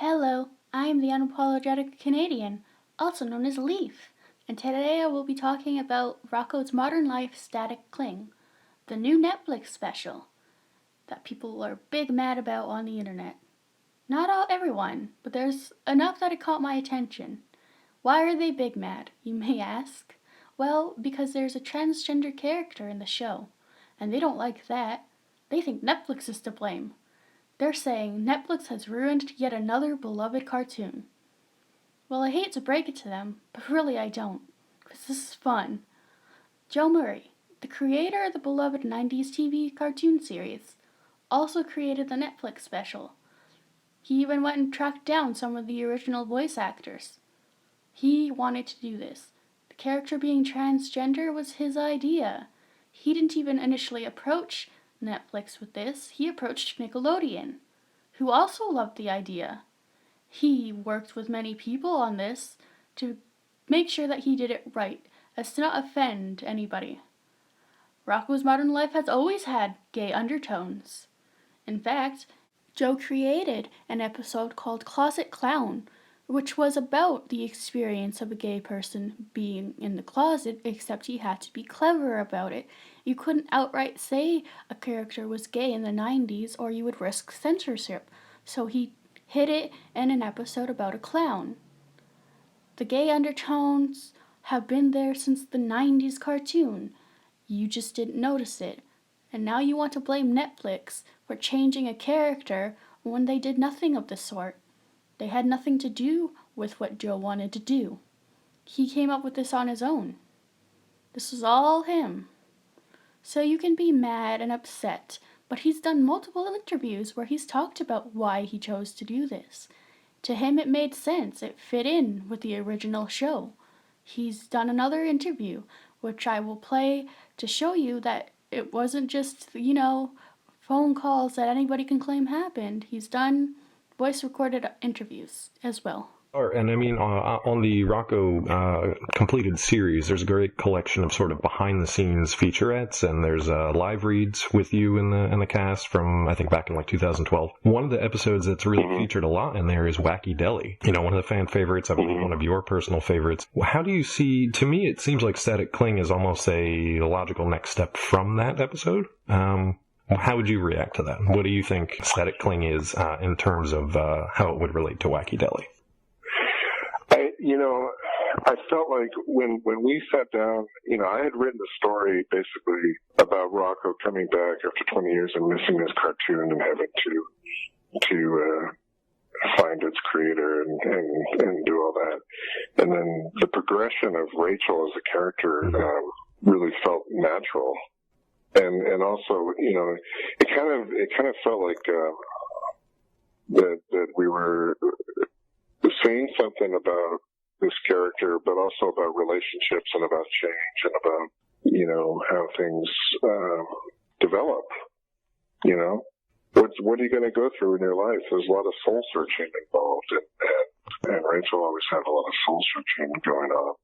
Hello, I am the unapologetic Canadian, also known as Leaf, and today I will be talking about Rocko's Modern Life Static Cling, the new Netflix special that people are big mad about on the internet. Not everyone, but there's enough that it caught my attention. Why are they big mad, you may ask? Well, because there's a transgender character in the show, and they don't like that. They think Netflix is to blame. They're saying Netflix has ruined yet another beloved cartoon. Well, I hate to break it to them, but really I don't, because this is fun. Joe Murray, the creator of the beloved 90s TV cartoon series, also created the Netflix special. He even went and tracked down some of the original voice actors. He wanted to do this. The character being transgender was his idea. He didn't even initially approach Netflix with this. He approached Nickelodeon, who also loved the idea. He worked with many people on this to make sure that he did it right, as to not offend anybody. Rocko's Modern Life has always had gay undertones. In fact, Joe created an episode called Closet Clown, which was about the experience of a gay person being in the closet, except he had to be clever about it. You couldn't outright say a character was gay in the 90s or you would risk censorship, so he hid it in an episode about a clown. The gay undertones have been there since the 90s cartoon. You just didn't notice it. And now you want to blame Netflix for changing a character when they did nothing of the sort. They had nothing to do with what Joe wanted to do. He came up with this on his own. This was all him. So you can be mad and upset, but he's done multiple interviews where he's talked about why he chose to do this. To him it made sense, it fit in with the original show. He's done another interview, which I will play to show you that it wasn't just, phone calls that anybody can claim happened. He's done voice recorded interviews as well. And I mean, on the Rocko completed series, there's a great collection of sort of behind-the-scenes featurettes, and there's live reads with you in the cast from, I think, back in like 2012. One of the episodes that's really featured a lot in there is Wacky Deli. One of the fan favorites, I believe one of your personal favorites. How do you see, to me, it seems like Static Cling is almost a logical next step from that episode. How would you react to that? What do you think Static Cling is in terms of how it would relate to Wacky Deli? I felt like when we sat down, I had written a story basically about Rocko coming back after 20 years and missing his cartoon and having to find its creator and do all that. And then the progression of Rachel as a character really felt natural. And also, it kind of felt like that we were saying something about this character, but also about relationships and about change and about, how things develop. What are you going to go through in your life? There's a lot of soul searching involved, and Rachel always had a lot of soul searching going on.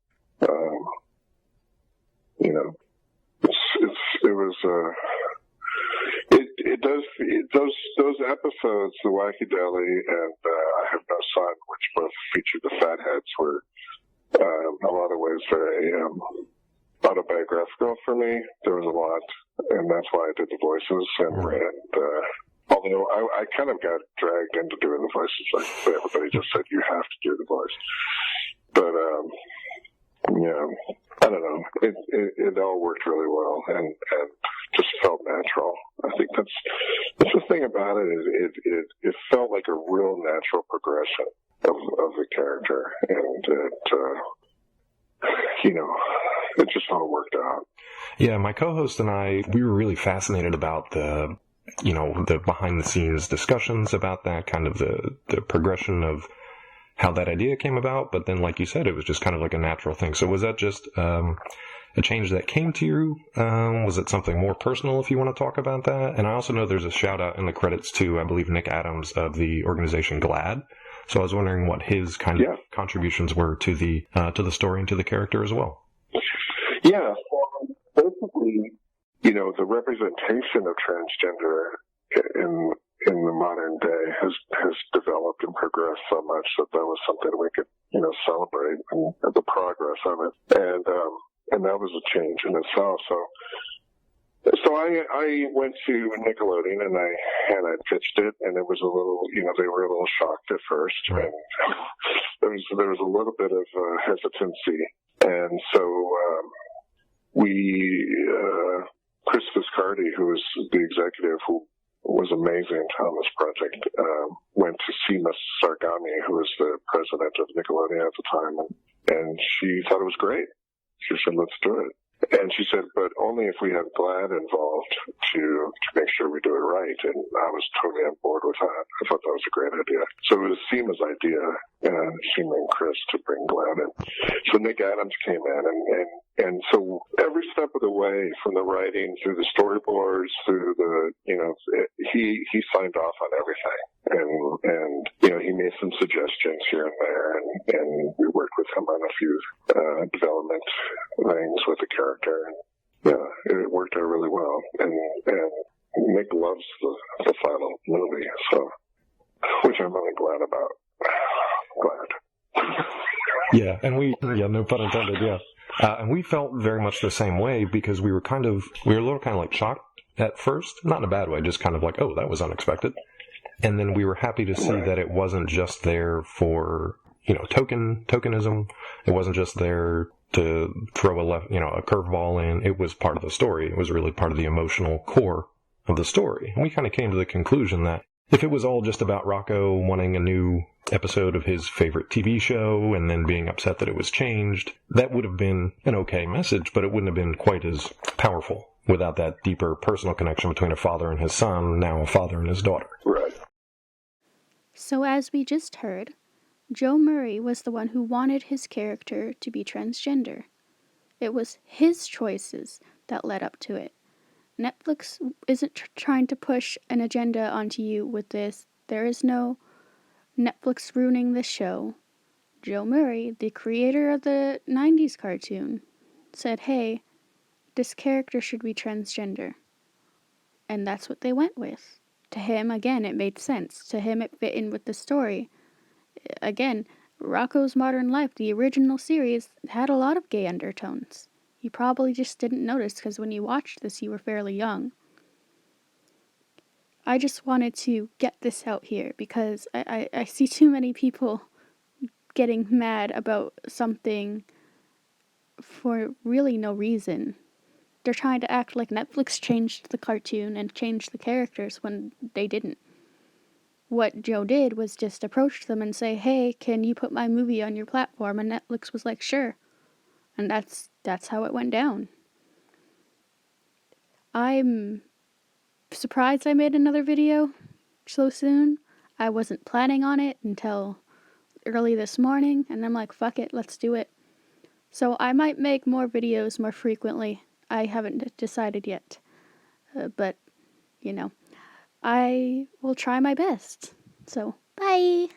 Those episodes, the Wacky Deli and I Have No Son, which both featured the Fatheads, were in a lot of ways very autobiographical for me. There was a lot, and that's why I did the voices. And although I kind of got dragged into doing the voices, like everybody just said you have to do the voice. But I don't know. It all worked really well and just felt natural. I think that's the thing about it. It felt like a real natural progression of the character, and it just all worked out. Yeah, my co-host and I, we were really fascinated about the behind the scenes discussions about that, kind of the progression of how that idea came about, but then, like you said, it was just kind of like a natural thing. So was that just a change that came to you? Was it something more personal, if you want to talk about that? And I also know there's a shout-out in the credits to, I believe, Nick Adams of the organization GLAAD. So I was wondering what his kind of contributions were to the story and to the character as well. Yeah, basically, the representation of transgender in the modern day has developed and progressed so much that was something we could, celebrate and the progress of it. And that was a change in itself. So I went to Nickelodeon and I pitched it, and it was a little, they were a little shocked at first, right. And there was a little bit of hesitancy, and so Chris Viscardi, who was the executive, who was amazing on this project, went to Seema Sargami, who was the president of Nickelodeon at the time, and she thought it was great. She said, "Let's do it." And she said, but only if we have GLAD involved to make sure we do it right. And I was totally on board with that. I thought that was a great idea. So it was Seema's idea, Seema and Chris, to bring GLAD in. So Nick Adams came in, and so every step of the way, from the writing through the storyboards, through the, he signed off on everything. And he made some suggestions here and there, and we worked with him on a few development things with the character, and it worked out really well. And Nick loves the final movie, so, which I'm really glad about. Glad. Yeah, and no pun intended, yeah. And we felt very much the same way, because we were a little kind of like shocked at first, not in a bad way, just kind of like, oh, that was unexpected. And then we were happy to see that it wasn't just there for, tokenism. It wasn't just there to throw a curveball in. It was part of the story. It was really part of the emotional core of the story. And we kind of came to the conclusion that if it was all just about Rocko wanting a new episode of his favorite TV show and then being upset that it was changed, that would have been an okay message, but it wouldn't have been quite as powerful without that deeper personal connection between a father and his son, now a father and his daughter. Right. So as we just heard, Joe Murray was the one who wanted his character to be transgender. It was his choices that led up to it. Netflix isn't trying to push an agenda onto you with this. There is no Netflix ruining this show. Joe Murray, the creator of the 90s cartoon, said, hey, this character should be transgender. And that's what they went with. To him, again, it made sense. To him, it fit in with the story. Again, Rocko's Modern Life, the original series, had a lot of gay undertones. You probably just didn't notice because when you watched this, you were fairly young. I just wanted to get this out here because I see too many people getting mad about something for really no reason. They're trying to act like Netflix changed the cartoon and changed the characters when they didn't. What Joe did was just approach them and say, hey, can you put my movie on your platform? And Netflix was like, sure. And that's how it went down. I'm surprised I made another video so soon. I wasn't planning on it until early this morning, and I'm like, fuck it, let's do it. So I might make more videos more frequently. I haven't decided yet. But, I will try my best. So, bye!